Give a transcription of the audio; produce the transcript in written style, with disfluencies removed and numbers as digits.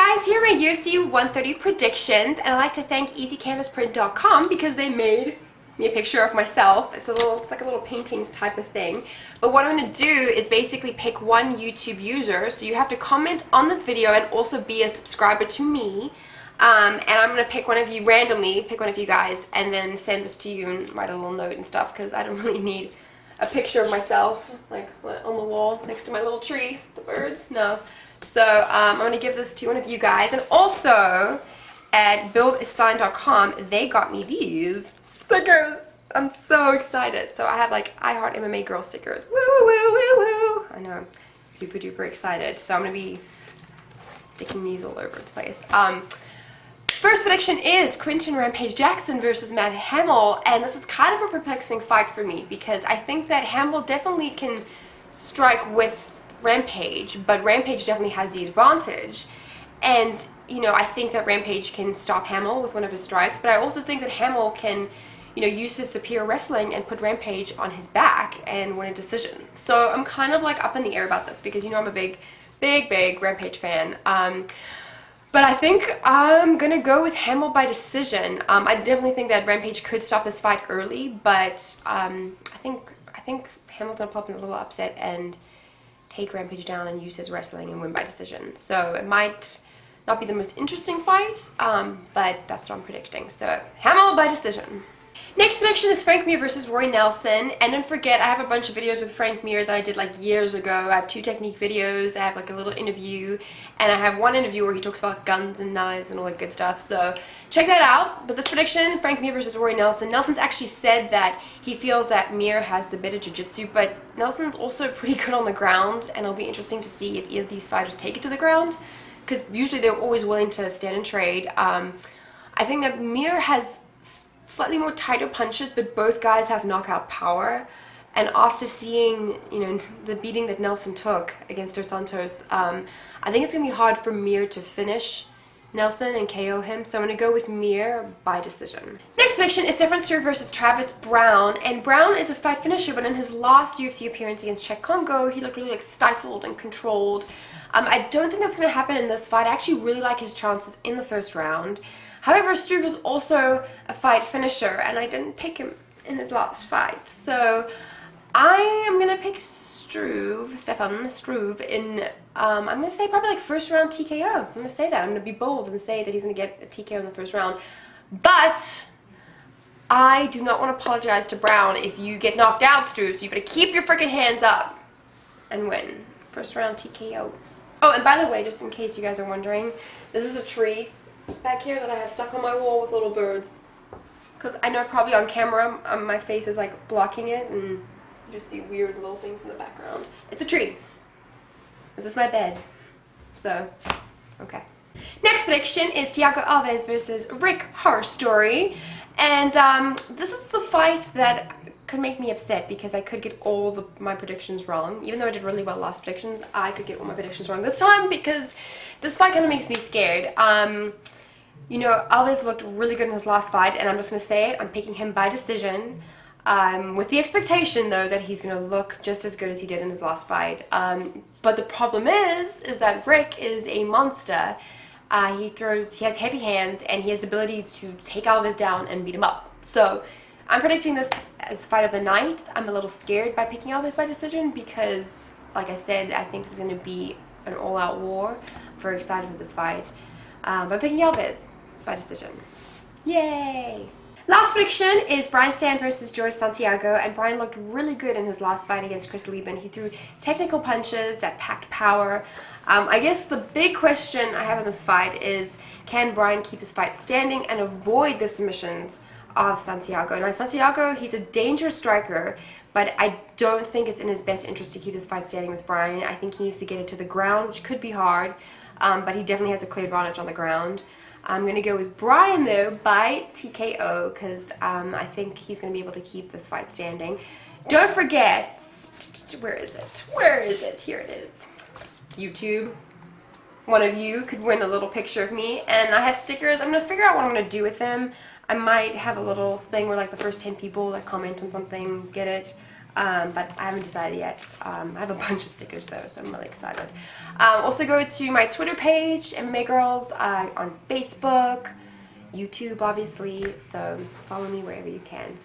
guys, here are my UFC 130 predictions, and I'd like to thank EasyCanvasPrint.com because they made me a picture of myself. It's like a little painting type of thing. But what I'm going to do is basically pick one YouTube user, so you have to comment on this video and also be a subscriber to me. And I'm going to pick one of you randomly, pick one of you guys, and then send this to you and write a little note and stuff, because I don't really need a picture of myself, like on the wall next to my little tree, the birds, no. So I'm going to give this to one of you guys, and also at buildassign.com, they got me these stickers. I'm so excited. So I have like I Heart MMA Girls stickers. Woo, woo, woo, woo, woo. I know, I'm super duper excited. So I'm going to be sticking these all over the place. First prediction is Quinton Rampage Jackson versus Matt Hamill, and this is kind of a perplexing fight for me because I think that Hamill definitely can strike with Rampage, but Rampage definitely has the advantage. And, you know, I think that Rampage can stop Hamill with one of his strikes, but I also think that Hamill can, you know, use his superior wrestling and put Rampage on his back and win a decision. So I'm kind of like up in the air about this because, you know, I'm a big Rampage fan. But I think I'm gonna go with Hamill by decision. I definitely think that Rampage could stop this fight early, but I think Hamill's gonna pop in a little upset and take Rampage down and use his wrestling and win by decision. So it might not be the most interesting fight, but that's what I'm predicting. So Hamill by decision. Next prediction is Frank Mir versus Roy Nelson, and don't forget I have a bunch of videos with Frank Mir that I did like years ago. I have 2 technique videos, I have like a little interview, and I have one interview where he talks about guns and knives and all that good stuff, so check that out. But this prediction, Frank Mir versus Roy Nelson, Nelson's actually said that he feels that Mir has the better jiu-jitsu, but Nelson's also pretty good on the ground, and it'll be interesting to see if either of these fighters take it to the ground, because usually they're always willing to stand and trade. I think that Mir has slightly more tighter punches, but both guys have knockout power. And after seeing, you know, the beating that Nelson took against Dos Santos, I think it's gonna be hard for Mir to finish Nelson and KO him. So I'm gonna go with Mir by decision. Next prediction is Stefan Struve versus Travis Brown, and Brown is a fight finisher, but in his last UFC appearance against Czech Congo, he looked really like stifled and controlled. I don't think that's gonna happen in this fight. I actually really like his chances in the first round. However, Struve is also a fight finisher, and I didn't pick him in his last fight. So I am going to pick Stefan Struve in, I'm going to say probably like first round TKO. I'm going to say that. I'm going to be bold and say that he's going to get a TKO in the first round. But I do not want to apologize to Brown if you get knocked out, Struve. So you better keep your freaking hands up and win. First round TKO. Oh, and by the way, just in case you guys are wondering, this is a tree back here that I have stuck on my wall with little birds, because I know probably on camera my face is like blocking it and you just see weird little things in the background. It's a tree. This is my bed. So, okay. Next prediction is Thiago Alves versus Rick Horror Story, and this is the fight that could make me upset because I could get all my predictions wrong. Even though I did really well last predictions, I could get all my predictions wrong this time because this fight kind of makes me scared. You know, Alves looked really good in his last fight, and I'm just going to say it, I'm picking him by decision, with the expectation, though, that he's going to look just as good as he did in his last fight. But the problem is that Rick is a monster. He has heavy hands, and he has the ability to take Alves down and beat him up. So I'm predicting this as fight of the night. I'm a little scared by picking Alves by decision because, like I said, I think this is going to be an all-out war. I'm very excited for this fight. But I'm picking Alves by decision. Yay! Last prediction is Stann versus Jorge Santiago, and Brian looked really good in his last fight against Chris Lieben. He threw technical punches that packed power. I guess the big question I have in this fight is, can Brian keep his fight standing and avoid the submissions of Santiago? Now, Santiago, he's a dangerous striker, but I don't think it's in his best interest to keep his fight standing with Brian. I think he needs to get it to the ground, which could be hard, but he definitely has a clear advantage on the ground. I'm going to go with Brian, though, by TKO, because I think he's going to be able to keep this fight standing. Don't forget, where is it? Where is it? Here it is. YouTube. One of you could win a little picture of me, and I have stickers. I'm going to figure out what I'm going to do with them. I might have a little thing where like the first 10 people that comment on something get it. but I haven't decided yet. I have a bunch of stickers though, so I'm really excited. Also go to my Twitter page, MMA Girls, on Facebook, YouTube obviously, so follow me wherever you can.